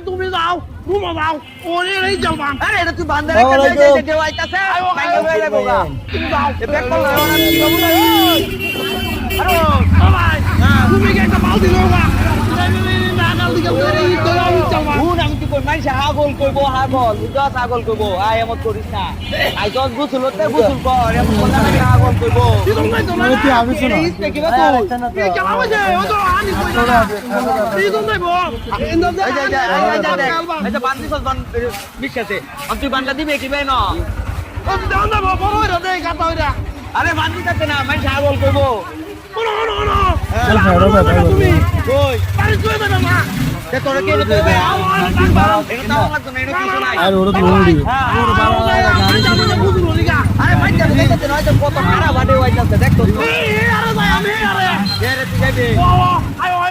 তুমি যাও ঘুমো যাও ওরে এই যাও বান আরে এটা তুই বান্দা রেখে দে দেও আইতাছে বাইরে হয়ে যাবো গা তুমি যাও এ ব্যাক কল কি বাবু না আরে ভাই তুমি কি একটা বালতি লওয়া নাগাল দিকে করে ই তো আমি যাও হুন আমি কি কই মাইসা হাগল কইবো হাগল উদাস হাগল কইবো আয় এমত করিস না আই তো গোসল হতে গোসল কর এমন বললা না হাগল কইবো তুই আমি শুনো কি বা তো এই কেমন আছে ও তো আনি কই না তুই তো নাই বো ইন্দা আচ্ছা বান্দি সব বান বিকাতে আমি তুই বান্দা দিবে কি ভাই না ও দাও না বড় হইরা দে কাটা হইরা আরে বান্দি থাকে না মাইসা হাগল কইবো ওনো তুমি কই আরে তুই বেটা না তে তোরে কে দিতে হবে এটা তাও লাগতো না এটা কিছু নাই আর ওরা দৌড়ি আরে ভাই যাবে দেখতে নয় তো কত খারাপ বাড়ি হইতাছে দেখতো আরে ভাই আমি আরে রে তুই যাবি ও আয়